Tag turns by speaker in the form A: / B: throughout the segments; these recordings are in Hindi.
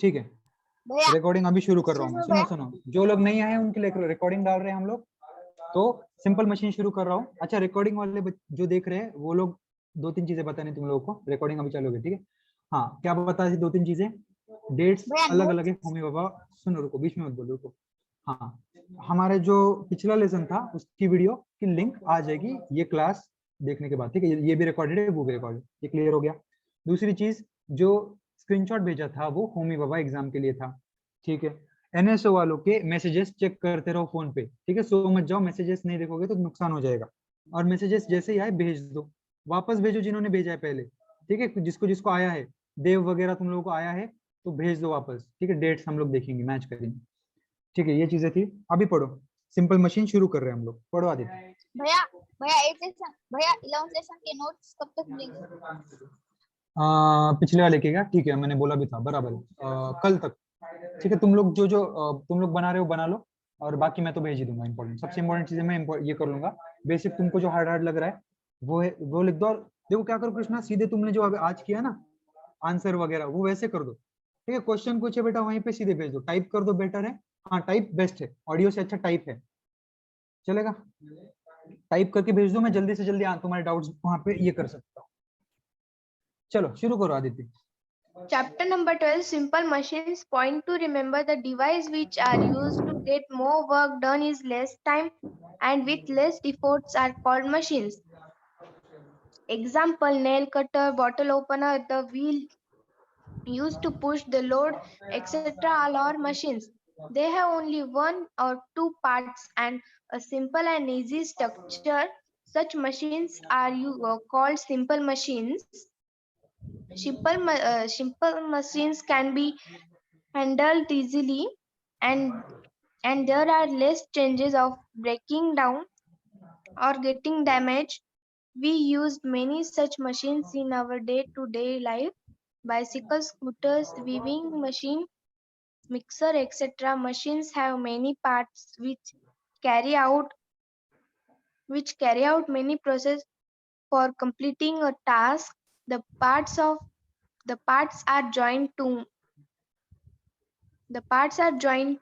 A: ठीक है, रिकॉर्डिंग अभी शुरू कर रहा हूँ मैं। सुनो सुनो, जो लोग नहीं आए उनके लिए रिकॉर्डिंग डाल रहे हैं हम लोग, तो सिंपल मशीन शुरू कर रहा हूँ। अच्छा, रिकॉर्डिंग वाले जो देख रहे हैं वो लोग दो तीन चीजें बताने तुम लोगों को, रिकॉर्डिंग अभी चालू होगी, ठीक है। हाँ, क्या बता थी? दो तीन चीजें, डेट्स अलग अलग है होमी बाबा। सुनो, रुको, बीच में मत बोलो, रुको। हाँ, हमारे जो पिछला लेसन था उसकी वीडियो की लिंक आ जाएगी ये क्लास देखने के बाद, ठीक है। ये भी रिकॉर्डेड है, वो भी रिकॉर्डेड, ये क्लियर हो गया। दूसरी चीज, जो स्क्रीनशॉट भेजा था वो होमी बाबा एग्जाम के लिए था, ठीक है। एनएसओ वालों के मैसेजेस चेक करते रहो फोन पे, ठीक है। सो मत जाओ, मैसेजेस नहीं देखोगे तो नुकसान हो जाएगा। और मैसेजेस जैसे ही आए भेज दो, वापस भेजो जिन्होंने भेजा है पहले, ठीक है। जिसको जिसको आया है, देव वगैरह तुम लोगों को आया है तो भेज दो वापस, ठीक है। डेट्स हम लोग देखेंगे, मैच करेंगे, ठीक है। ये चीजें थी। अभी पढ़ो, सिंपल मशीन शुरू कर रहे हैं हम लोग, पढ़ो आदित्य।
B: भैया भैया 8 लेसन, भैया 11 लेसन के नोट्स कब तक मिलेंगे?
A: पिछले वाले के क्या? ठीक है, मैंने बोला भी था, बराबर है। कल तक, ठीक है। तुम लोग जो जो तुम लोग बना रहे हो बना लो, और बाकी मैं तो भेज ही दूंगा। इंपॉर्टेंट, सबसे इंपॉर्टेंट चीजें मैं ये कर लूंगा। बेसिक तुमको जो हार्ड हार्ड लग रहा है वो है, वो लिख दो। और देखो क्या करो कृष्णा, सीधे तुमने जो अभी आज किया ना आंसर वगैरह, वो वैसे कर दो, ठीक है। क्वेश्चन पूछे बेटा, वहीं पे सीधे भेज दो, टाइप कर दो, बेटर है। हाँ, टाइप बेस्ट है, ऑडियो से अच्छा टाइप है, चलेगा। टाइप करके भेज दो, मैं जल्दी से जल्दी तुम्हारे डाउट्स वहां पे ये कर सकता हूँ। चलो शुरू करो Aditya.
C: Chapter number 12, Simple Machines. Point to remember the device which are used to get more work done is less time and with less efforts are called machines. Example, nail cutter, bottle opener, the wheel used to push the load, etc. all are machines. They have only one or two parts and a simple and easy structure. Such machines are called simple machines. Simple machines can be handled easily and there are less chances of breaking down or getting damaged. We use many such machines in our day-to-day life. Bicycles, scooters, weaving machine, mixer, etc. Machines have many parts carry out carry out many processes for completing a task. The parts are joined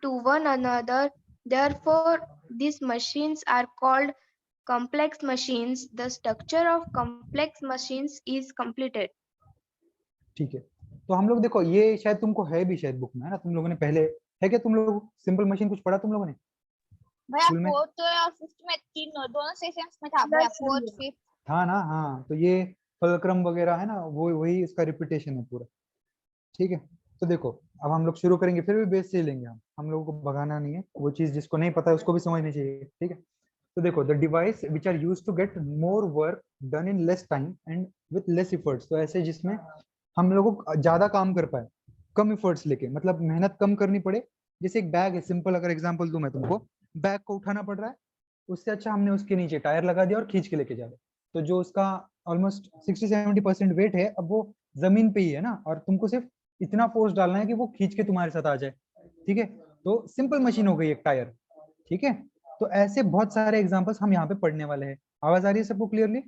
C: to one another. Therefore, these machines are called complex machines. The structure of complex machines is completed.
A: ठीक है, तो हम लोग देखो, ये शायद तुमको है भी शायद बुक में, है ना? तुम लोगों ने पहले, है क्या तुम लोग सिंपल मशीन कुछ पढ़ा तुम लोगों ने
B: भैया
A: स्कूल में?
B: 4th और 5th में तीन दोनों सेशंस में था भैया, 4th 5th।
A: हाँ ना, हाँ, तो ये फलक्रम वगैरह है ना, वो वही इसका रिपीटेशन है पूरा, ठीक है। तो देखो, अब हम लोग शुरू करेंगे, फिर भी बेस से ही लेंगे हम लोगों को भगाना नहीं है, वो चीज जिसको नहीं पता है उसको भी समझनी चाहिए, ठीक है। तो देखो, the device which are use to get more work done in less time and with less efforts, तो ऐसे जिसमें हम लोगों को ज्यादा काम कर पाए कम इफर्ट्स लेके, मतलब मेहनत कम करनी पड़े। जैसे एक बैग है, सिंपल अगर एग्जांपल दूं मैं तुमको, बैग को उठाना पड़ रहा है, उससे अच्छा हमने उसके नीचे टायर लगा दिया और खींच के लेके जा रहे, तो जो उसका ऑलमोस्ट 60-70% वेट है, अब वो जमीन पे ही है ना, और तुमको सिर्फ इतना फोर्स डालना है कि वो खींच के तुम्हारे साथ आ जाए, ठीक है। तो सिंपल मशीन हो गई एक टायर, ठीक है। तो ऐसे बहुत सारे एग्जांपल्स हम यहाँ पे पढ़ने वाले हैं। आवाज आ रही है सबको क्लियरली?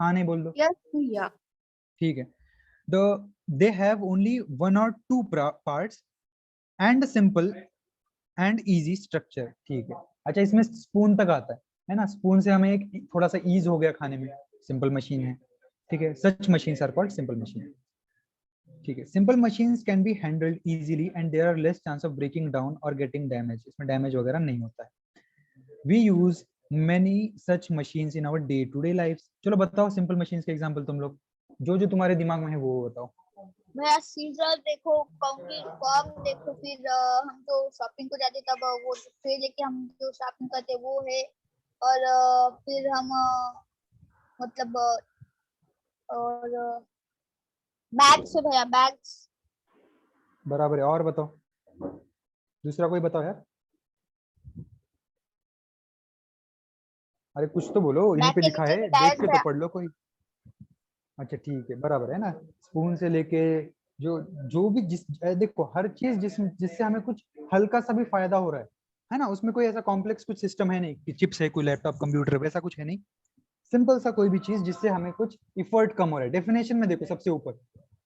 A: हाँ नहीं बोल दो।
C: Yes, yeah.
A: ठीक है। The they have only one और two parts and simple and easy structure, ठीक है। अच्छा, इसमें स्पून तक आता है ना? स्पून से हमें एक थोड़ा सा ईज हो गया खाने में, सिंपल मशीन है, ठीक है। Such machines are called simple machine, ठीक है। Simple machines can be handled easily and there are less chance of breaking down और गेटिंग डैमेज, इसमें डैमेज वगैरह नहीं होता है। We use many such machines in our day to day lives। चलो बताओ सिंपल मशीन्स के एग्जांपल, तुम लोग जो जो तुम्हारे दिमाग में है वो बताओ।
B: भैया सीजर देखो, कंक्रीट फॉर्म देखो, फिर हम जो शॉपिंग को जाते तब वो ट्रे लेके हम जो शॉपिंग करते वो है। और फिर हम मतलब और बैग्स है भैया, बैग्स।
A: बराबर है, और बताओ, दूसरा कोई बताओ यार। अरे कुछ तो बोलो, यहीं
B: बैग
A: पे
B: के
A: लिखा
B: नीचे
A: है,
B: भी
A: देख
B: टायर्स
A: के तो
B: भैया।
A: पढ़ लो कोई। अच्छा ठीक है, बराबर है ना। स्पून से लेके जो जो भी देखो, हर चीज जिससे हमें कुछ हल्का सा भी फायदा हो रहा है ना, उसमें कोई ऐसा कॉम्प्लेक्स कुछ सिस्टम है नहीं कि चिप्स है, कोई लैपटॉप कंप्यूटर, वैसा कुछ है नहीं। सिंपल सा कोई भी चीज जिससे हमें कुछ इफर्ट कम हो रहा है। डेफिनेशन में देखो सबसे ऊपर,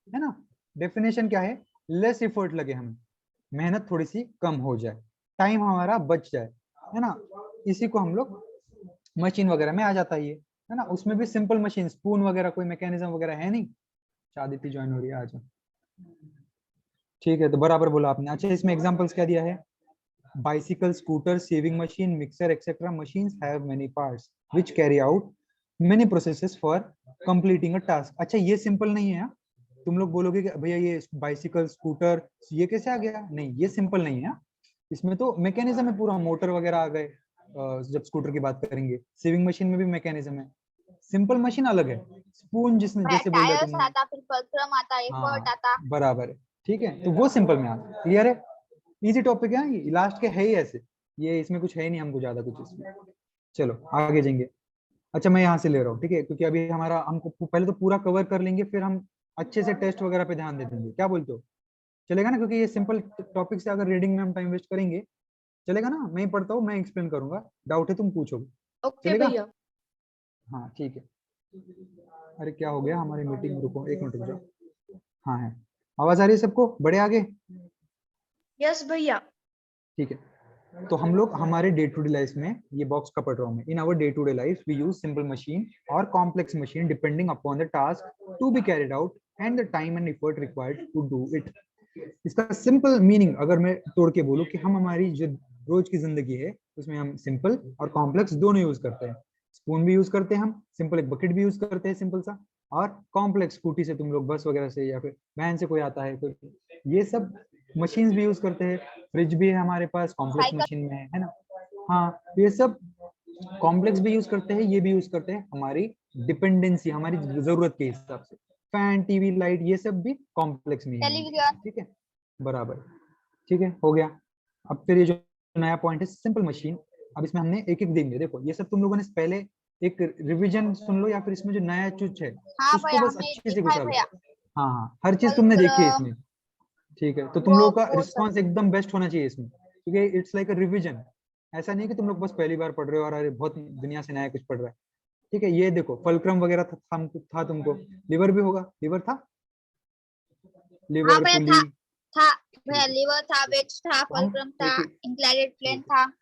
A: है ना, डेफिनेशन क्या है? लेस एफर्ट लगे, हमें मेहनत थोड़ी सी कम हो जाए, टाइम हमारा बच जाए, है ना। इसी को हम लोग मशीन वगैरह में आ जाता है ये, है ना। उसमें भी सिंपल मशीन, स्पून वगैरह कोई मैकेनिज्म वगैरह है नहीं। शादी ज्वाइन हो रही है आज, ठीक है, तो बराबर बोला आपने। अच्छा, इसमें एग्जांपल्स क्या दिया है? Bicycle, scooter, saving machine, mixer etcetera machines have many parts which carry out many processes for completing a task. अच्छा, ये सिंपल नहीं है। तुम लोग बोलोगे कि भैया ये बाइसिकल, स्कूटर ये कैसे आ गया? नहीं, ये सिंपल नहीं है। इसमें तो मैकेनिज्म है पूरा, मोटर वगैरह आ गए। जब स्कूटर की बात करेंगे, सेविंग मशीन में भी मैकेनिज्म है। सिंपल मशीन अलग है। स्पून जिसने जैसे बोल रहे
B: टायर्स
A: तुमने,
B: आता, फिर फुलक्रम आता, एफर्ट आता।
A: हाँ बराबर है, ठीक है, तो वो सिंपल में आता है। क्लियर है? इजी टॉपिक है ये, लास्ट के है ही ऐसे, ये इसमें कुछ है ही नहीं हमको ज्यादा कुछ इसमें। चलो आगे जाएंगे। अच्छा, मैं यहाँ से ले रहा हूँ, ठीक है, क्योंकि अभी हमारा हमको पहले तो पूरा कवर कर लेंगे, फिर हम अच्छे से टेस्ट वगैरह पे ध्यान दे देंगे। क्या बोलते हो? चलेगा ना? क्योंकि ये सिंपल टॉपिक से अगर रीडिंग में हम टाइम वेस्ट करेंगे, चलेगा ना? मैं ही पढ़ता हूँ, मैं एक्सप्लेन करूंगा, डाउट है तुम पूछोगे,
C: ओके
A: चलेगा?
C: भैया।
A: हाँ ठीक है। अरे क्या हो गया हमारी मीटिंग, रुको एक मिनट रुक जाओ। हाँ है, आवाज आ रही है सबको? बड़े आगे?
C: यस भैया।
A: ठीक है, तो हम लोग हमारे डे टू डे लाइफ में, ये बॉक्स का पढ़ रहा हूँ मैं। In our day to day life we use simple machine और complex machine depending upon the task to be carried out and the time and effort required to do it. इसका सिंपल मीनिंग अगर मैं तोड़ के बोलूँ कि हम हमारी जो रोज की जिंदगी है उसमें हम सिंपल और कॉम्प्लेक्स दोनों यूज करते हैं। स्पून भी यूज करते हैं हम, सिंपल एक बकेट भी यूज करते हैं सिंपल सा, और कॉम्प्लेक्स स्कूटी से तुम लोग बस वगैरह से या फिर वैन से कोई आता है कोई, ये सब मशीन्स भी यूज करते हैं। फ्रिज भी है हमारे पास, कॉम्प्लेक्स
B: साइकिल।
A: मशीन में है ना। हाँ, तो ये सब कॉम्प्लेक्स भी यूज करते हैं, ये भी यूज करते हैं हमारी डिपेंडेंसी, हमारी जरूरत के हिसाब से। फैन, टीवी, लाइट, ये सब भी कॉम्प्लेक्स में ही है,
B: टेलीविजन।
A: ठीक है, बराबर। ठीक है, हो गया। अब फिर ये जो नया पॉइंट है सिंपल मशीन, अब इसमें हमने एक एक देंगे। देखो ये सब तुम लोगों ने पहले एक रिवीजन सुन लो, या फिर इसमें जो नया चीज है
B: हाँ
A: उसको
B: भैया,
A: बस
B: हमने
A: अच्छे से
B: देखा है
A: घुसा लो।
B: भैया।
A: हाँ हाँ, हर चीज तुमने देखी है
B: फुलक्रम,
A: इसमें, ठीक है, तो तुम
B: वो
A: लोगों का
B: वो सब।
A: रिस्पॉन्स एकदम बेस्ट होना चाहिए इसमें, क्योंकि इट्स लाइक अ रिवीजन। ऐसा नहीं कि तुम लोग बस पहली बार पढ़ रहे हो और अरे बहुत दुनिया से नया कुछ पढ़ रहा है। ठीक है, ये देखो फलक्रम वगैरह था तुमको, लिवर भी होगा, लिवर था,
B: हाँ
A: लिवर
B: भैया
A: पुली,
B: था भैया,
A: ठीक है,
B: लीवर था, वेज था,
A: तो हम
B: फुलक्रम था,
A: एक एक,
B: इंक्लाइडेड प्लेन
A: ठीक है,
B: था।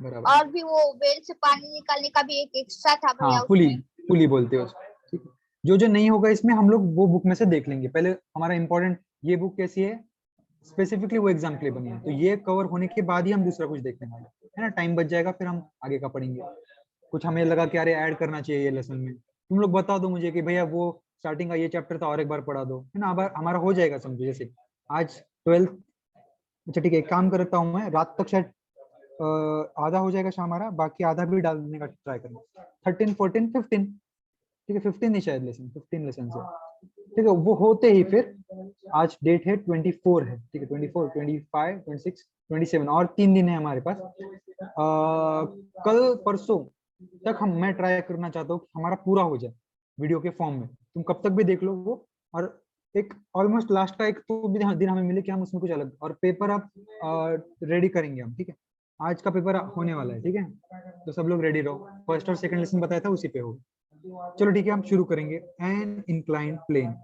A: बराबर।
B: और भी वो वेल से पानी निकालने का भी एक एक्स्ट्रा था
A: हाँ
B: भैया
A: पुली,
B: उसमें।
A: पुली बोलते हो उसको, ठीक है। जो जो नहीं होगा इसमें हम लोग वो बुक में से देख लेंगे। पहले हमारा इंपॉर्टेंट, ये बुक कैसी है, स्पेसिफिकली वो एग्जाम के लिए बनी है, तो ये कवर होने के बाद ही हम दूसरा कुछ देखने वाले हैं, है ना। टाइम बच जाएगा, फिर हम आगे का पढ़ेंगे। कुछ हमें लगा कि अरे ऐड करना चाहिए ये लेसन में, तुम लोग बता दो मुझे कि भैया वो स्टार्टिंग का ये चैप्टर था और एक बार पढ़ा दो, है ना। अब हमारा हो जाएगा, समझो जैसे आज 12। अच्छा ठीक है, एक काम करता हूँ मैं, रात तक शायद आधा हो जाएगा शाम हमारा, बाकी आधा भी डालने का ट्राई करना। 13, 14, 15, ठीक है, 15 नहीं शायद लेसन, 15 लेसन है, ठीक है। वो होते ही फिर आज डेट है 24 है, ठीक है, 24, 25, 26, 27 और 3 दिन है हमारे पास। कल परसों तक मैं ट्राई करना चाहता हूँ कि हमारा पूरा हो जाए वीडियो के फॉर्म में। तुम कब तक भी देख लो वो, और एक ऑलमोस्ट लास्ट का एक तो भी दिन हमें मिले कि हम उसमें कुछ अलग, और पेपर आप रेडी करेंगे हम, ठीक है। आज का पेपर होने वाला है, ठीक है, तो सब लोग रेडी रहो। फर्स्ट और सेकंड लेसन बताया था उसी पे हो। चलो ठीक है, हम शुरू करेंगे। An inclined plane,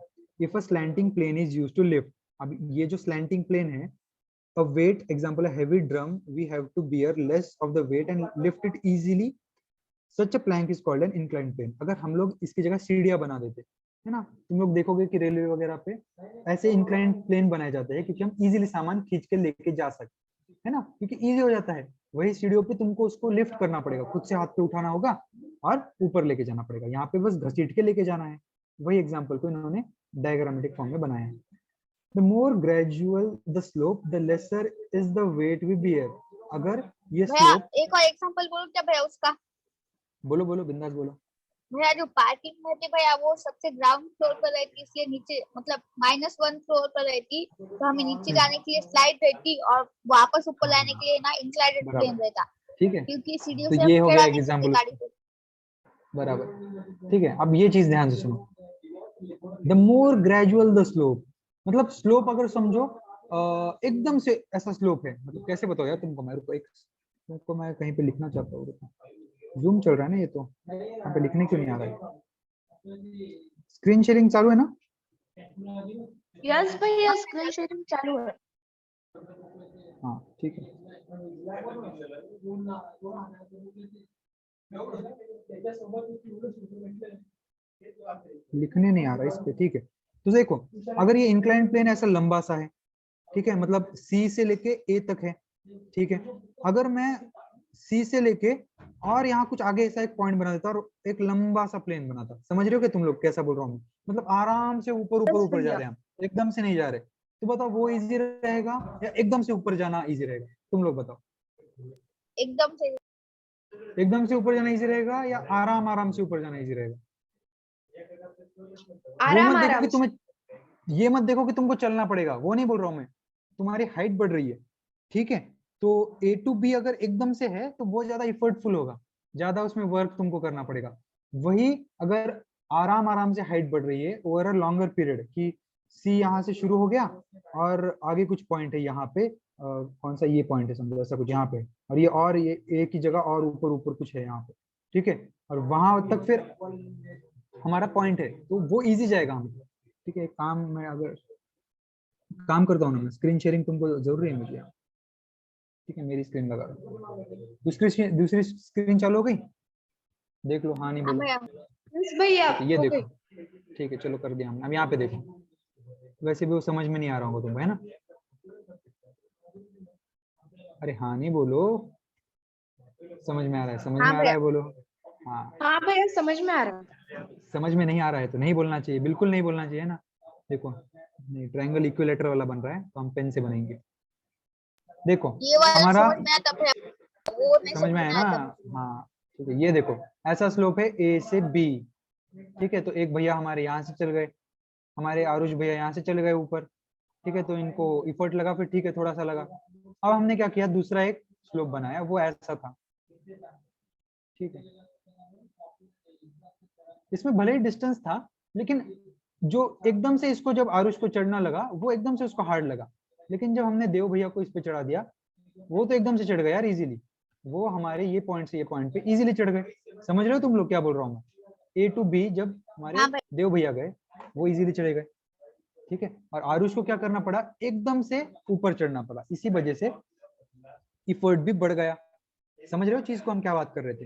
A: if a slanting plane is used to lift. अब ये जो स्लैंटिंग प्लेन है, a weight, example a heavy drum, we have to bear less of the weight and lift it easily, such a plank is called an inclined plane। अगर हम लोग इसकी जगह सीढ़ियां बना देते, है ना, तुम लोग देखोगे कि रेलवे वगैरह पे ऐसे इंक्लाइंड प्लेन बनाए जाते हैं, क्योंकि हम इजीली सामान खींच के लेके जा सकते, है ना, क्योंकि इजी हो जाता है। वही सीढ़ियों पे तुमको उसको लिफ्ट करना पड़ेगा, खुद से हाथ पे उठाना होगा और ऊपर लेके जाना पड़ेगा, यहाँ पे बस घसीट के लेके जाना है। वही एग्जाम्पल को इन्होंने डायग्रामेटिक फॉर्म में बनाया है। The more gradual the slope, the lesser is the weight we bear। अगर ये
B: भैया
A: स्लोप,
B: एक और एग्जांपल बोलो क्या भैया उसका?
A: बोलो बोलो बिंदास बोलो।
B: भैया जो पार्किंग रहती भैया, वो सबसे ग्राउंड फ्लोर पर रहती, इसलिए नीचे मतलब -1 फ्लोर पर रहती, तो हमें नीचे जाने के लिए स्लाइड रहती, और वापस ऊपर लाने के लिए ना इंक्लाइडेड प्लेन
A: बराबर,
B: रहता,
A: ठीक है,
B: क्योंकि सीढ़ियों
A: तो
B: से हम
A: ये हो गया
B: टेढ़ा नहीं करते
A: एग्जाम्पल
B: गाड़ी
A: उसका,
B: को।
A: बराबर, ठीक है। अब ये चीज ध्यान से सुनो, the more gradual the slope, मतलब स्लोप अगर समझो एकदम से ऐसा स्लोप है, मतलब कैसे बताओ यार तुमको, मेरे को एक, तुमको मैं कहीं पे लिखना चाहता हूँ, जूम चल रहा है ना ये, तो यहाँ पे लिखने क्यों नहीं आ रहा है? स्क्रीन शेयरिंग चालू है ना?
C: यस भैया स्क्रीन शेयरिंग चालू है।
A: हाँ ठीक है। लिखने नहीं आ रहा इस पे, ठीक है। तो देखो अगर ये इंक्लाइंड प्लेन ऐसा लंबा सा है, ठीक है, मतलब सी से लेके ए तक है, ठीक है। अगर मैं सी से लेके और यहाँ कुछ आगे ऐसा एक पॉइंट बना देता और एक लंबा सा प्लेन बनाता, समझ रहे हो कि तुम लोग कैसा बोल रहा हूँ मैं? मतलब आराम से ऊपर ऊपर
C: यस
A: ऊपर जा
C: भैया।
A: रहे हैं हम, एकदम से नहीं जा रहे। तो बताओ वो इजी रहेगा या एकदम से ऊपर जाना इजी रहेगा? तुम लोग बताओ,
B: एकदम से।
A: एकदम से ऊपर जाना इजी रहेगा या आराम आराम से ऊपर जाना इजी रहेगा? वो
C: आराम
A: मत देखो
C: आराम
A: कि
C: से।
A: तुम्हें, ये मत देखो कि तुमको चलना पड़ेगा, वो नहीं बोल रहा हूं मैं। तुम्हारी हाइट बढ़ रही है, ठीक है, तो ए टू बी अगर एकदम से है तो वो ज्यादा इफर्टफुल होगा, ज्यादा उसमें वर्क तुमको करना पड़ेगा। वही अगर आराम आराम से हाइट बढ़ रही है ओवर अ लॉन्गर पीरियड, कि सी यहाँ से शुरू हो गया और आगे कुछ पॉइंट है यहाँ पे, कौन सा ये पॉइंट है समझो, ऐसा कुछ यहाँ पे, और ये एक ही जगह और ऊपर ऊपर कुछ है यहाँ पे, ठीक है, और वहां तक फिर हमारा पॉइंट है, तो वो इजी जाएगा हमको, ठीक है। काम में अगर काम करता हूँ ना मैं, स्क्रीन शेयरिंग तुमको जरूरी है मुझे, ठीक है, मेरी स्क्रीन लगा दो। दूसरी स्क्रीन चालू हो गई? देख लो, हाँ नहीं
B: हाँ
A: बोलो।
B: भैया।
C: यस भैया
A: अच्छा, ये
C: हो गई।
A: देखो, ठीक है, चलो कर दिया हमने। अब यहाँ पे देखो, वैसे भी वो समझ में नहीं आ रहा होगा तुमको, है ना? अरे हाँ नहीं बोलो, समझ में आ रहा है, समझ
B: हाँ
A: में आ रहा
B: भैया।
A: है, बोलो। हाँ,
C: हाँ भैया समझ में आ रहा है।
A: समझ में नहीं आ रहा है तो नहीं बोलना चाहिए, बिल्कुल नहीं बोलना चाहिए ना। देखो, नहीं, ट्रायंगल इक्विलेटर वाला बन रहा है तो हम पेन से बनेंगे। देखो
B: ये वाला
A: हमारा
B: समझ में आता भैया, वो नहीं
A: समझ में
B: समझ
A: आया
B: में
A: ना?
B: आता।
A: हाँ ठीक है, ये देखो ऐसा स्लोप है ए से बी, ठीक है, तो एक भैया हमारे यहाँ से चल गए, हमारे आरुष भैया यहाँ से चले गए ऊपर, ठीक है, तो इनको इफर्ट लगा, फिर ठीक है थोड़ा सा लगा। अब हमने क्या किया, दूसरा एक स्लोप बनाया, वो ऐसा था, ठीक है। इसमें भले ही डिस्टेंस था, लेकिन जो एकदम से इसको जब आरुष को चढ़ना लगा वो एकदम से उसको हार्ड लगा, लेकिन जब हमने देव भैया को इस पे चढ़ा दिया वो तो एकदम से चढ़ गया यार इजीली। वो हमारे ये पॉइंट से ये पॉइंट पे इजीली चढ़ गए। समझ रहे हो तुम लोग क्या बोल रहा हूँ मैं? ए टू बी जब हमारे
B: हाँ भैया।
A: देव भैया गए वो इजीली चढ़े गए, ठीक है, और आरुष को क्या करना पड़ा, एकदम से ऊपर चढ़ना पड़ा, इसी वजह से इफर्ट भी बढ़ गया। समझ रहे हो चीज को, हम क्या बात कर रहे थे?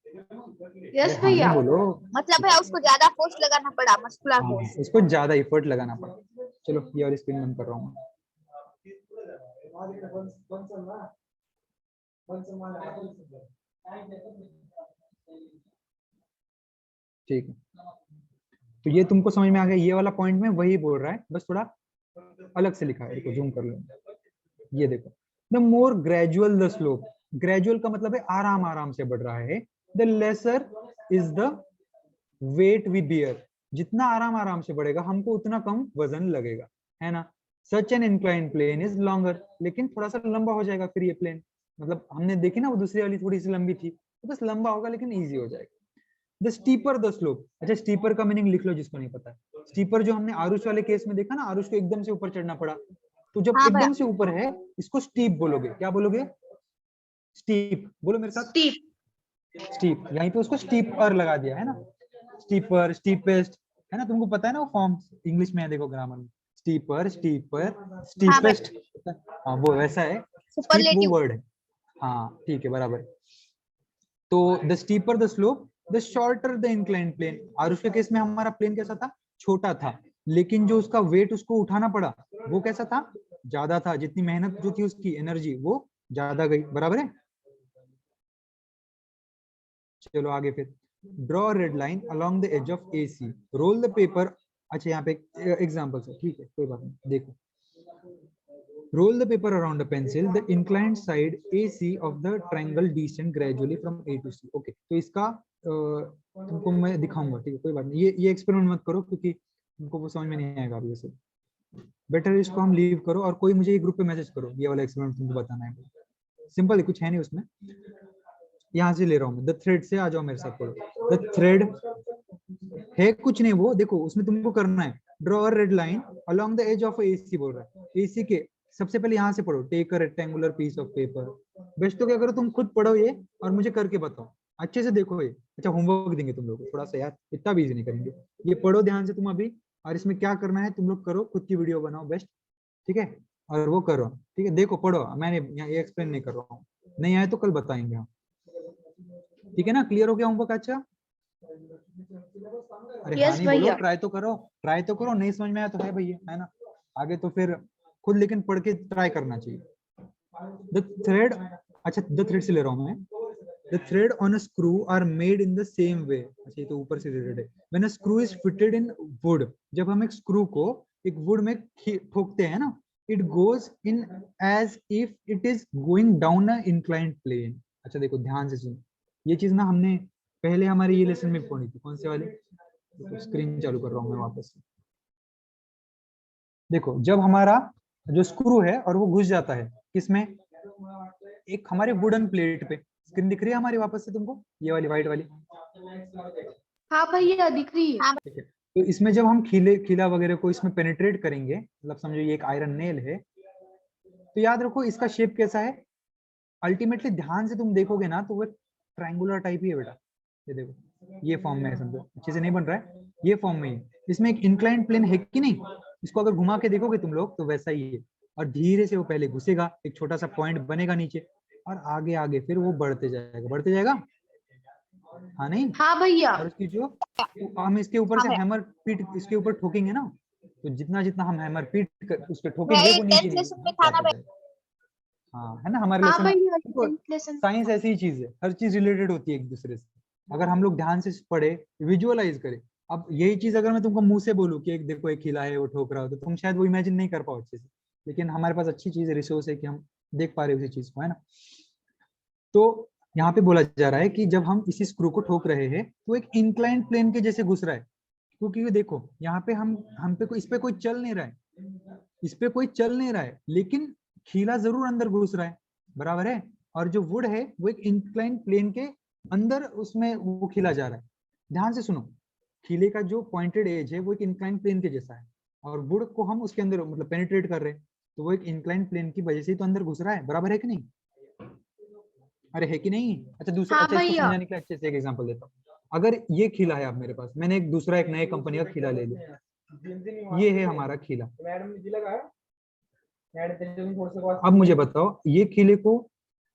A: अरे
C: यस
A: हाँ नहीं
C: भैया।
A: बोलो।
B: मतलब है उसको ज्यादा फोर्स लगाना पड़ा, मस्कुलर
A: हाँ,
B: फोर्स।
A: इसको ज्यादा एफर्ट लगाना पड़ा। चलो ये और स्क्रीन बंद कर रहा हूँ मैं। ठीक है, तो ये तुमको समझ में आ गया, ये वाला पॉइंट में वही बोल रहा है, बस थोड़ा अलग से लिखा है, देखो जूम कर लो। ये देखो, the more gradual the slope, gradual का मतलब है आराम आराम से बढ़ रहा है, the lesser is the weight we bear, जितना आराम आराम से बढ़ेगा हमको उतना कम वजन लगेगा, है ना। Such an incline plane is longer, लेकिन थोड़ा सा लंबा हो जाएगा फिर ये प्लेन, मतलब हमने देखी ना वो दूसरी वाली थोड़ी सी लंबी थी, तो बस लंबा होगा लेकिन इजी हो जाएगा। द स्टीपर द स्लोप, अच्छा स्टीपर का मीनिंग लिख लो जिसको नहीं पता है। स्टीपर जो हमने आरुष वाले केस में देखा ना, आरुष को एकदम से ऊपर चढ़ना पड़ा, तो जब
B: हाँ भैया।
A: एकदम से ऊपर है इसको स्टीप बोलोगे, क्या बोलोगे? स्टीप बोलो मेरे साथ।
C: स्टीप।
A: स्टीप, यहीं पे उसको स्टीपर लगा दिया है ना, स्टीपर स्टीपेस्ट, है ना, तुमको पता है ना वो फॉर्म इंग्लिश में है, देखो ग्रामर में, स्टीपर स्टीपर
B: हाँ भैया।
A: स्टीपेस्ट, हाँ वो वैसा है, स्टीप वो
B: सुपरलेटिव।
A: वर्ड है। हाँ ठीक है, बराबर। तो the steeper the slope the shorter the incline plane, और उसके केस में हमारा प्लेन कैसा था, छोटा था, लेकिन जो उसका वेट उसको उठाना पड़ा वो कैसा था, ज्यादा था, जितनी मेहनत जो थी उसकी एनर्जी वो ज्यादा गई, बराबर है। चलो आगे फिर, draw red line along the edge of AC, roll the paper, अच्छा यहाँ पे एग्जांपल है, ठीक है कोई बात नहीं, देखो, roll the paper around a pencil, the inclined side AC of the triangle descend gradually from A to C, okay, तो इसका तुमको मैं दिखाऊंगा, ठीक है कोई बात नहीं, ये एक्सपेरिमेंट मत करो क्योंकि तुमको वो समझ में नहीं आएगा अभी, वैसे बेटर इसको हम लीव करो और कोई मुझे ग्रुप पे मैसेज करो, ये वाला एक्सपेरिमेंट तुमको बताना है, सिंपल है, कुछ है नहीं उसमें। यहाँ से ले रहा हूँ मैं, द थ्रेड से आ जाओ मेरे साथ, पढ़ो द थ्रेड है, कुछ नहीं वो देखो, उसमें तुमको करना है draw a red line along the edge of AC, बोल रहा है AC के, सबसे पहले यहाँ से पढ़ो, take a rectangular piece of paper, best तो क्या करो तुम खुद पढ़ो ये और मुझे करके बताओ, अच्छे से देखो ये, अच्छा होमवर्क देंगे तुम लोग को थोड़ा सा यार, इतना भी इजी नहीं करेंगे, ये पढ़ो ध्यान से तुम अभी, और इसमें क्या करना है तुम लोग करो, खुद की वीडियो बनाओ बेस्ट, ठीक है, और वो करो, ठीक है, देखो पढ़ो, मैंने यहाँ ये एक्सप्लेन नहीं कर रहा हूँ, नहीं आए तो कल बताएंगे हम, ठीक है ना, क्लियर हो गया होमवर्क? अच्छा, अरे हाँ
C: यस
A: नहीं बोलो,
C: भैया।
A: ट्राई तो करो, ट्राई तो करो, नहीं समझ में आया तो है भैया, है ना, आगे तो फिर खुद लेकिन पढ़ के ट्राई करना चाहिए। द थ्रेड, अच्छा द थ्रेड से ले रहा हूँ मैं, the thread on a screw are made in the same way, अच्छा ये तो ऊपर से रिलेटेड है, when a screw is fitted in wood, जब हम एक स्क्रू को एक वुड में ठोकते हैं ना, it goes in as if it is going down a inclined plane. अच्छा देखो ध्यान से सुनो, ये चीज ना हमने पहले हमारे ये लेसन में पढ़ी थी, कौन से वाले, देखो स्क्रीन चालू कर रहा हूँ मैं वापस से, देखो जब हमारा जो स्क्रू है और वो घुस जाता है किसमें, एक हमारे वुडन प्लेट पे, स्क्रीन दिख रही है हमारी वापस से तुमको, ये वाली व्हाइट वाली,
C: हाँ भैया दिख रही है।
A: ठीक है, तो इसमें जब हम खीला वगैरह को इसमें पेनिट्रेट करेंगे, मतलब समझो ये एक आयरन नेल है, तो याद रखो इसका शेप कैसा है, अल्टीमेटली ध्यान से तुम देखोगे ना तो वो ट्रायंगुलर टाइप ही है बेटा, ये देखो ये फॉर्म में है, समझो अच्छे से नहीं बन रहा है, ये फॉर्म में ही है, इसमें एक इंक्लाइंड प्लेन है कि नहीं, इसको अगर घुमा के देखोगे तुम लोग तो वैसा ही है, और धीरे से वो पहले घुसेगा, एक छोटा सा पॉइंट बनेगा नीचे, और आगे आगे फिर वो बढ़ते जाएगा, हाँ नहीं,
C: हाँ भैया।
A: और उसकी जो हम इसके ऊपर
B: हाँ
A: से
B: भैया,
A: हैमर पीट इसके ऊपर ठोकेंगे ना, तो जितना जितना हम हैमर पीट उस पर
B: भैया
A: ठोकेंगे
B: ये
A: वो नीचे
B: 10th
A: नीचे
B: लेसन में था ना
A: जाता
B: भैया।
A: जाएगा। हाँ है ना, हमारे
C: हाँ
A: लेसन,
C: भैया
A: देखो
C: 10th लेसन।
A: साइंस ऐसी ही चीज है, हर चीज रिलेटेड होती है एक दूसरे से, अगर हम लोग ध्यान से पढ़े, विजुअलाइज करें, अब यही चीज अगर मैं तुमको मुंह से बोलूँ कि एक देखो एक खिला है वो ठोक रहा हो, तो तुम शायद वो इमेजिन नहीं कर पाओ अच्छे से, लेकिन हमारे पास अच्छी चीज है, रिसोर्स है कि हम देख पा रहे हैं उसी चीज को, है ना। तो यहाँ पे बोला जा रहा है कि जब हम इसी स्क्रू को ठोक रहे हैं तो एक इंक्लाइंड प्लेन के जैसे घुस रहा है, क्योंकि ये देखो यहाँ पे हम पे कोई इस पे कोई चल नहीं रहा है, इस पे कोई चल नहीं रहा है, लेकिन खीला जरूर अंदर घुस रहा है, बराबर है, और जो वुड है वो एक इंक्लाइंड प्लेन के अंदर उसमें वो खीला जा रहा है, ध्यान से सुनो, खीले का जो पॉइंटेड एज है वो एक इंक्लाइंड प्लेन के जैसा है, और वुड को हम उसके अंदर मतलब पेनिट्रेट कर रहे हैं, तो वो एक इंक्लाइंड प्लेन की वजह से ही तो अंदर घुस रहा है, बराबर है कि नहीं, अरे है कि नहीं। अच्छा दूसरा,
C: हाँ
A: अच्छा इसको
C: भैया।
A: समझाने के लिए अच्छे से एक एग्जांपल देता हूँ, अगर ये खीला है अब मेरे पास, मैंने एक दूसरा एक नए कंपनी का खीला ले लिया, ये है हमारा खीला, अब मुझे बताओ ये खीले को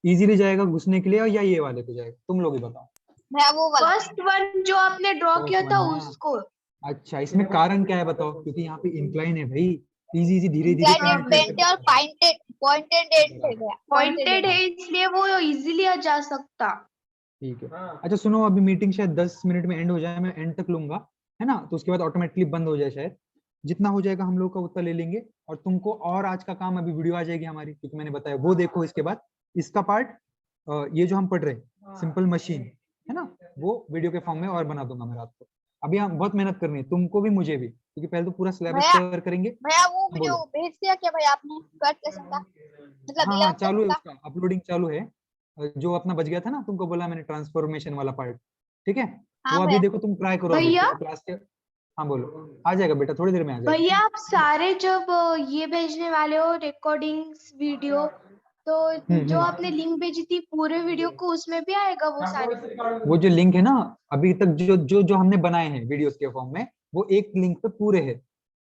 A: इजीली जाएगा घुसने के लिए या ये वाले पे जाएगा, तुम लोग ही बताओ।
B: भैया वो वाला।
C: फर्स्ट वन जो आपने ड्रॉ किया
A: फर्स्ट
C: था
A: वन ना,
C: उसको।
A: अच्छा इसमें कारण क्या है बताओ, क्योंकि यहाँ पे इंक्लाइन है भाई, इजी इजी धीरे धीरे
B: इंक्लाइंड
A: पेनिट्रेट
B: प्लेन थे और पॉइंटेड एज थे भैया, पॉइंटेड
C: पॉइंटेड
B: एज।
C: है इसलिए वो इजीली जा सकता।
A: ठीक है। अच्छा सुनो, अभी मीटिंग शायद 10 मिनट में एंड हो जाए, मैं एंड तक लूंगा, है ना, तो उसके बाद ऑटोमेटिकली बंद हो जाए शायद, जितना हो जाएगा हम लोग का उतना ले लेंगे, और तुमको और आज का काम, अभी वीडियो आ जाएगी हमारी क्योंकि मैंने बताया वो देखो, इसके बाद इसका पार्ट ये जो हम पढ़ रहे हैं सिंपल मशीन, है ना, वो वीडियो के फॉर्म में और बना दूंगा मैं रात को, अभी हम बहुत मेहनत करनी है तुमको भी मुझे भी, क्योंकि पहले तो पूरा सिलेबस
B: भैया
A: कवर करेंगे।
B: भैया वो वीडियो
A: बोलो,
B: भेज दिया क्या भैया आपने फर्स्ट लेसन का, मतलब
A: हाँ हाँ
B: 11th
A: चालू
B: लेसन
A: है,
B: का?
A: उसका अपलोडिंग चालू है, जो अपना बच गया था ना, तुमको बोला मैंने ट्रांसफॉर्मेशन वाला पार्ट, ठीक है,
B: हाँ
A: वो अभी
B: भैया।
A: देखो तुम ट्राई करो अभी
C: भैया
A: क्लास के, हाँ बोलो, आ जाएगा बेटा थोड़ी देर में आ जाएगा।
C: भैया आप सारे जब ये भेजने वाले हो रिकॉर्डिंग्स वीडियो, तो जो आपने लिंक भेजी थी पूरे वीडियो को उसमें भी आएगा वो सारे।
A: वो जो लिंक है ना, अभी तक जो जो जो हमने बनाए हैं वीडियोस के फॉर्म में, वो एक लिंक पे पूरे है,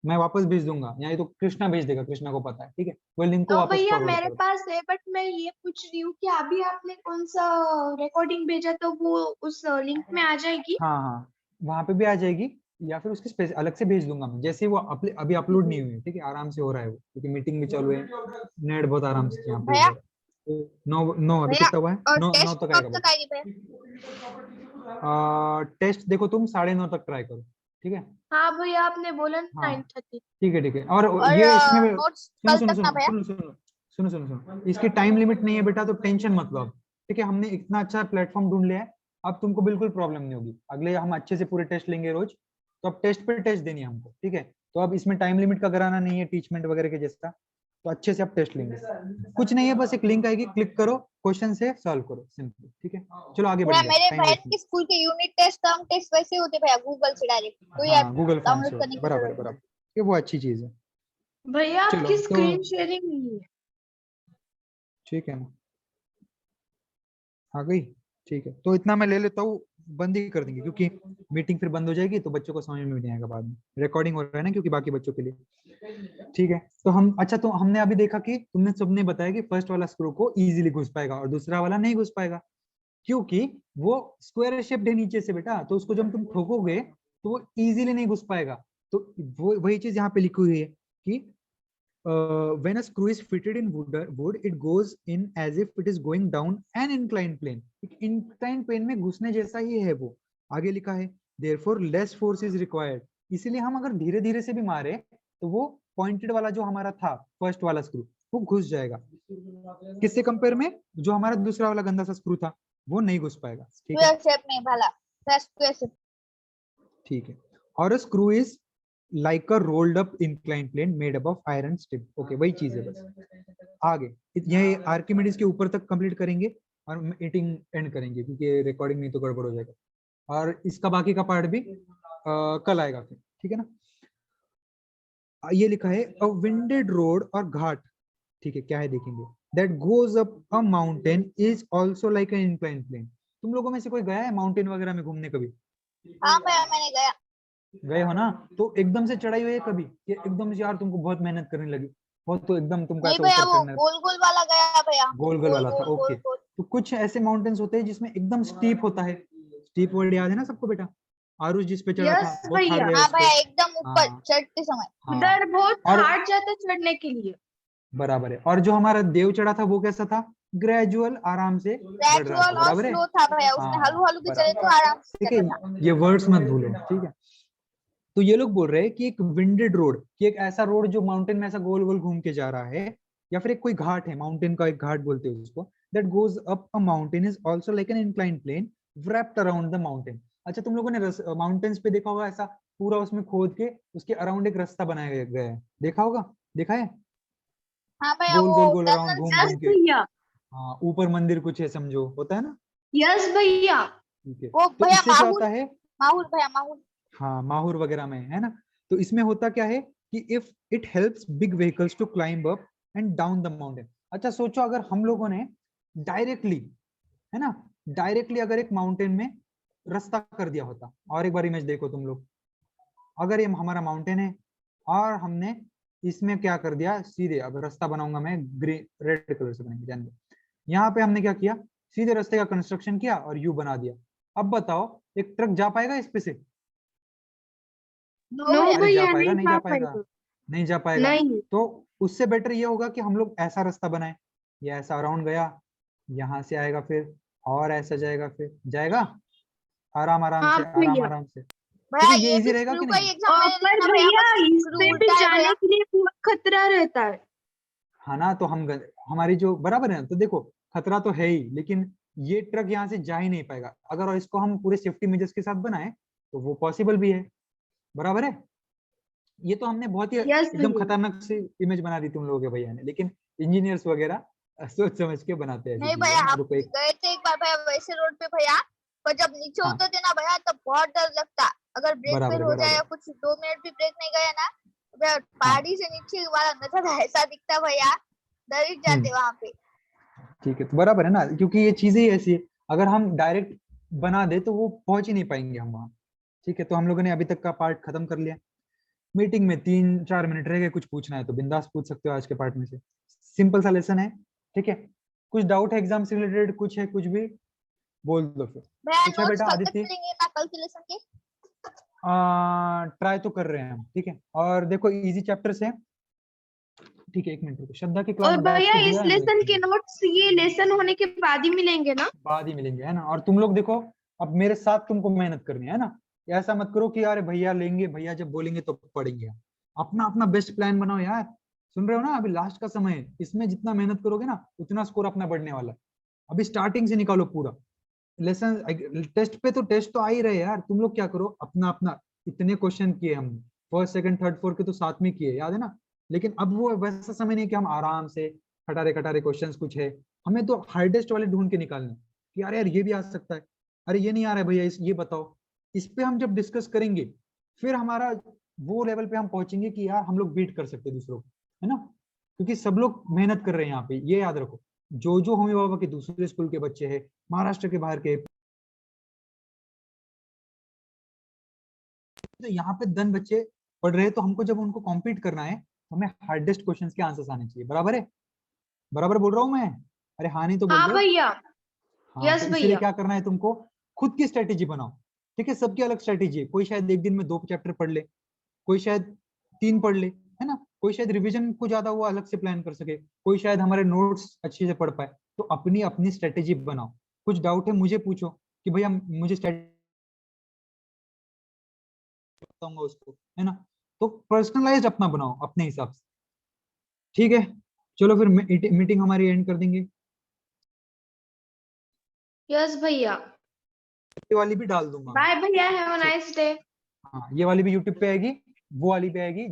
A: मैं वापस भेज दूंगा, या ये तो कृष्णा भेज देगा, कृष्णा को पता है, ठीक है, वो लिंक को
C: तो
A: वापस
C: भैया
A: फॉरवर्ड
C: मेरे
A: करो।
C: पास है बट मैं ये पूछ रही हूँ कि अभी आपने कौन सा रिकॉर्डिंग भेजा तो वो उस लिंक में आ जाएगी।
A: हाँ हाँ वहां पे भी आ जाएगी, या फिर उसकी अलग से भेज दूंगा मैं, जैसे ही वो अभी अपलोड नहीं हुई है, ठीक है, आराम से हो रहा है वो, क्योंकि मीटिंग भी चालू है, नेट बहुत आराम से यहाँ पे
B: भैया
A: है, तो 9 अभी
B: भैया
A: कितना हुआ है,
B: और
A: 9
B: टेस्ट
A: तक
B: कब
A: आएगा
B: तक
A: बेटा।
B: आएगी भैया?
A: टेस्ट देखो तुम 9:30 तक ट्राई करो, ठीक है,
C: हाँ भैया आपने बोला
A: हाँ
C: 9:30।
A: ठीक है, और
B: और
A: ये इसमें
B: नोट्स
A: सुनो
B: कल
A: सुनो
B: तक ना
A: सुनो
B: भैया?
A: सुनो सुनो सुनो सुनो सुनो, इसकी टाइम लिमिट नहीं है बेटा, तो टेंशन मत लो अब, ठीक है, हमने इतना अच्छा प्लेटफॉर्म ढूंढ लिया है, अब तुमको बिल्कुल प्रॉब्लम नहीं होगी, अगले हम अच्छे से पूरे टेस्ट लेंगे रोज, तो अब टेस्ट पे टेस्ट देनी है हमको, ठीक है, तो अब इसमें टाइम लिमिट का कराना नहीं है टीचमेंट वगैरह के जैसा, तो अच्छे से आप टेस्ट लेंगे, कुछ नहीं है, बस एक लिंक आएगी, क्लिक करो, क्वेश्चन से सॉल्व करो, सिंपल, ठीक है, चलो आगे
B: भैया
A: बढ़िए,
B: मेरे
A: टाइम
B: बहन
A: वेस्ट नहीं।
B: के स्कूल के यूनिट टेस्ट टर्म टेस्ट वैसे होते भैया, गूगल से डायरेक्ट, कोई ऐप
A: हाँ गूगल फॉर्म
B: डाउनलोड
A: से
B: करने
A: होता है,
B: की
A: बराबर
B: जरूरत
A: है,
B: नहीं।
A: बराबर, ये वो अच्छी चीज है।
C: भैया
A: चलो
C: आपकी
A: तो
C: स्क्रीन शेयरिंग नहीं है।
A: ठीक है ना, आ गई, ठीक है, तो इतना मैं ले लेता हूँ, बंद ही कर देंगे, क्योंकि मीटिंग फिर बंद हो जाएगी तो बच्चों को समझ में भी नहीं आएगा बाद में। रिकॉर्डिंग हो रहा है ना, क्योंकि बाकी बच्चों के लिए। ठीक है, तो हम अच्छा, तो हमने अभी देखा कि तुमने सबने बताया कि फर्स्ट वाला स्क्रू को इजीली घुस पाएगा और दूसरा वाला नहीं घुस पाएगा, क्योंकि वो स्क्वायर शेप्ड है नीचे से बेटा, तो उसको जब तुम ठोकोगे तो वो इजीली नहीं घुस पाएगा। तो वो वही चीज यहाँ पे लिखी हुई है कि when a screw is fitted in wood it goes in as if it is going down an inclined plane। एक inclined plane में घुसने जैसा ही है वो। आगे लिखा है therefore less force is required। इसीलिए हम अगर धीरे धीरे से भी मारे तो वो पॉइंटेड वाला जो हमारा था फर्स्ट वाला स्क्रू वो घुस जाएगा। किससे कंपेयर में? जो हमारा दूसरा वाला गंदा सा स्क्रू था वो नहीं घुस पाएगा। ठीक है,
B: स्क्वायर शेप में भला, स्क्वायर शेप।
A: ठीक है। और a screw is like a rolled up inclined plane made up of iron strip। Okay, वही चीज है बस। आगे ये आर्किमिडीज के ऊपर तक कंप्लीट करेंगे और मीटिंग एंड करेंगे, क्योंकि रिकॉर्डिंग नहीं तो गड़बड़ हो जाएगा। और इसका बाकी का पार्ट भी कल आएगा फिर, ठीक है ना। ये लिखा है अ विंडेड रोड और घाट, ठीक है, क्या है देखेंगे। That goes up a mountain is also like an inclined plane. तुम लोगों में से कोई गया है माउंटेन वगैरह में घूमने कभी?
B: हाँ भैया मैंने गया।
A: गए हो ना, तो एकदम से चढ़ाई हुई है कभी कि एकदम से यार तुमको बहुत मेहनत करने लगी, बहुत, तो एकदम तुमको
B: नहीं
A: ऐसा
B: भैया,
A: ऊपर
B: वो
A: चढ़ना है?
B: गोल गोल वाला गया भैया।
A: गोल गोल वाला था,
B: गोल
A: ओके।
B: गोल।
A: तो कुछ ऐसे माउंटेन्स होते हैं जिसमें एकदम स्टीप होता है। स्टीप वर्ड याद है ना सबको बेटा? आरुष जिस पे चढ़ा था
C: यस
A: बहुत हार्ड
C: भैया।
A: गया
B: हाँ
A: उस पे।
B: भैया, एकदम ऊपर
A: हाँ
B: चढ़ते समय।
A: हाँ,
C: उधर बहुत
A: और
C: हार्ड जाता है चढ़ने के लिए।
A: बराबर है। और जो हमारा देव चढ़ा था वो कैसा था? ग्रेजुअल, आराम से बढ़ रहा था,
B: ग्रेजुअल और
A: बराबर है।
B: स्लो था भैया, उसमें
A: हाँ
B: हलू हलू भी चले तो
A: बराबर,
B: आराम से
A: ठीक
B: चलता था।
A: है, ये वर्ड्स मत भूलो, ठीक है। तो ये लोग बोल रहे हैं कि एक विंडेड रोड, कि एक ऐसा रोड जो माउंटेन में ऐसा गोल गोल घूम के जा रहा है, या फिर एक कोई घाट है, माउंटेन का एक घाट बोलते हैं उसको, that goes up a mountain is also like an inclined plane wrapped around the mountain. अच्छा, तुम लोगों ने माउंटेन्स पे देखा होगा ऐसा पूरा उसमें खोद के उसके अराउंड एक रास्ता बनाया गया है, देखा होगा? देखा है?
B: हाँ भैया,
A: गोल गोल
B: वो
A: गोल अराउंड
B: टनल
A: घूम
C: यस
A: घूम के।
C: भैया।
A: हाँ, ऊपर मंदिर कुछ है समझो, होता है ना।
C: यस भैया।
A: ठीक है,
B: वो
A: तो
B: भैया
A: इससे क्या होता है?
B: माहौल भैया, माहौल।
A: हाँ, माहौर वगैरह में है ना। तो इसमें होता क्या है कि if it helps big vehicles to climb up and down the mountain. अच्छा सोचो, अगर हम लोगों ने डायरेक्टली, है ना, डायरेक्टली अगर एक माउंटेन में रास्ता कर दिया होता, और एक बार इमेज देखो तुम लोग, अगर ये हमारा माउंटेन है और हमने इसमें क्या कर दिया, सीधे अब रास्ता बनाऊंगा मैं ग्रीन रेड कलर से बनाएंगे, ध्यान दो। यहाँ पे हमने क्या किया, सीधे रास्ते का कंस्ट्रक्शन किया और यू बना दिया। अब बताओ एक ट्रक जा पाएगा इस पे से?
C: नो
A: अरे जा
C: भैया,
A: पाएगा?
C: नहीं
A: नहीं
C: जा
A: जा पाएगा,
C: पाएगा।
A: नहीं जा पाएगा।
C: नहीं।
A: तो उससे बेटर ये होगा कि हम लोग ऐसा रास्ता बनाए, ये ऐसा अराउंड गया, यहाँ से आएगा फिर और ऐसा जाएगा, फिर जाएगा आराम आराम
C: हाँ
A: से, आराम
C: भैया।
A: आराम से। ठीक
B: भैया
A: है, ये
B: ये
A: इजी
B: भी
A: रहेगा
B: स्क्रू
A: कि
B: का ही
A: नहीं?
B: एग्जाम मैंने
C: पर
B: लिया था भैया,
C: भैया
B: बस
C: इस
B: स्क्रू
C: पे भी
B: उल्टा है
C: जाने
B: भैया।
C: के लिए बहुत खतरा रहता है।
A: हाँ ना, तो हम हमारी जो बराबर है, तो देखो खतरा तो है ही, लेकिन ये ट्रक यहाँ से जा ही नहीं पाएगा। अगर इसको हम पूरे सेफ्टी मेजर्स के साथ बनाए तो वो पॉसिबल भी है, बराबर है। ये तो हमने बहुत ही
C: यस
A: एकदम
C: भैया।
A: खतरनाक सी इमेज बना दी तुम लोगों के भैया ने, लेकिन इंजीनियर्स वगैरह सोच समझ के बनाते हैं ऐसी
B: नहीं
A: चीजें,
B: भैया,
A: है ना।
B: आप
A: रुको एक,
B: गए थे एक बार भैया वैसे रोड पे भैया, पर जब नीचे
A: हाँ
B: उतरते ना भैया तब बहुत डर लगता। अगर ब्रेक
A: बराबर
B: फेल
A: है,
B: हो जाए या
A: बराबर।
B: कुछ 2 मिनट भी ब्रेक नहीं गया ना, तो भैया
A: हाँ,
B: पहाड़ी से नीचे वाला नजारा ऐसा दिखता भैया, डर ही जाते वहां पे।
A: ठीक है, तो बराबर है ना, क्योंकि ये चीजें ही ऐसी है, अगर हम डायरेक्ट बना दे तो वो पहुंच ही नहीं पाएंगे हम वहाँ। ठीक है, तो हम लोगों ने अभी तक का पार्ट खत्म कर लिया। मीटिंग में 3-4 मिनट रह गए, कुछ पूछना है तो बिंदास पूछ सकते हो आज के पार्ट में से। सिंपल सा लेसन है, ठीक है। कुछ डाउट है एग्जाम से रिलेटेड, कुछ है, कुछ भी बोल दो फिर।
B: भैया
A: कुछ है
B: नोट्स
A: बेटा
B: कब तक
A: आदित्य?
B: मिलेंगे ना कैलकुलेशन के?
A: ट्राई तो कर रहे हैं हम, ठीक है। और देखो इजी चैप्टर्स है, ठीक है। एक मिनट रुको, श्रद्धा की क्लास
C: और
A: बैच
C: भैया
A: को
C: इस
A: दिया है ना
C: लेसन के
A: इसमें?
C: नोट्स ये लेसन होने के बाद ही मिलेंगे ना?
A: बाद ही मिलेंगे, है ना। और तुम लोग देखो, अब मेरे साथ तुमको मेहनत करनी है ना। ऐसा मत करो कि यार भैया लेंगे, भैया जब बोलेंगे तो पढ़ेंगे। अपना अपना बेस्ट प्लान बनाओ यार, सुन रहे हो ना? अभी लास्ट का समय है, इसमें जितना मेहनत करोगे ना उतना स्कोर अपना बढ़ने वाला है। अभी स्टार्टिंग से निकालो पूरा लेसन। टेस्ट पे तो टेस्ट तो आ ही रहे यार, तुम लोग क्या करो अपना अपना। इतने क्वेश्चन किए हमने, फर्स्ट सेकंड थर्ड फोर्थ के तो साथ में किए, याद है ना। लेकिन अब वो वैसा समय नहीं कि हम आराम से खटारे खटारे क्वेश्चंस कुछ है, हमें तो हार्डेस्ट वाले ढूंढ के निकालने हैं कि यार ये भी आ सकता है, अरे ये नहीं आ रहा है भैया, ये बताओ। इस पे हम जब डिस्कस करेंगे फिर हमारा वो लेवल पे हम पहुंचेंगे कि यार हम लोग बीट कर सकते हैं दूसरों को, है ना। क्योंकि सब लोग मेहनत कर रहे हैं यहाँ पे, ये याद रखो। जो होमी बाबा के दूसरे स्कूल के बच्चे हैं, महाराष्ट्र के बाहर के, तो यहाँ पे 10 बच्चे पढ़ रहे हैं, तो हमको जब उनको कॉम्पीट करना है तो हमें हार्डेस्ट क्वेश्चंस के आंसर्स आने चाहिए। बराबर है? बराबर बोल रहा हूँ मैं? अरे हाँ नहीं तो बोल
C: हाँ
A: दो।
C: भैया।
A: हाँ,
C: यस
A: तो इसीलिए
C: भैया।
A: क्या करना है तुमको, खुद की स्ट्रेटेजी बनाओ। ठीक है, सबकी अलग स्ट्रेटेजी है। कोई शायद एक दिन में 2 चैप्टर पढ़ ले, कोई शायद 3 पढ़ ले, है ना, कोई शायद रिवीजन को ज्यादा वो अलग से प्लान कर सके, कोई शायद हमारे नोट्स अच्छे से पढ़ पाए। तो अपनी अपनी स्ट्रेटेजी बनाओ। कुछ डाउट है मुझे पूछो कि भैया मुझे स्ट्रेटेजी बताऊंगा उसको, है ना। तो पर्सनलाइज अपना बनाओ अपने हिसाब से। ठीक है, चलो फिर मीटिंग हमारी एंड कर देंगे।
C: यस भैया।
A: ये वाली भी डाल दूंगा मैं।
C: बाय भैया, हैव अ
A: चलो,
C: नाइस डे।
A: हाँ ये वाली भी यूट्यूब पे आएगी, वो वाली पे आएगी।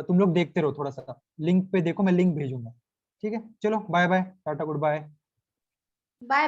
A: तुम लोग देखते रहो, थोड़ा सा लिंक पे देखो, मैं लिंक भेजूंगा। ठीक है, चलो bye bye, tata good bye.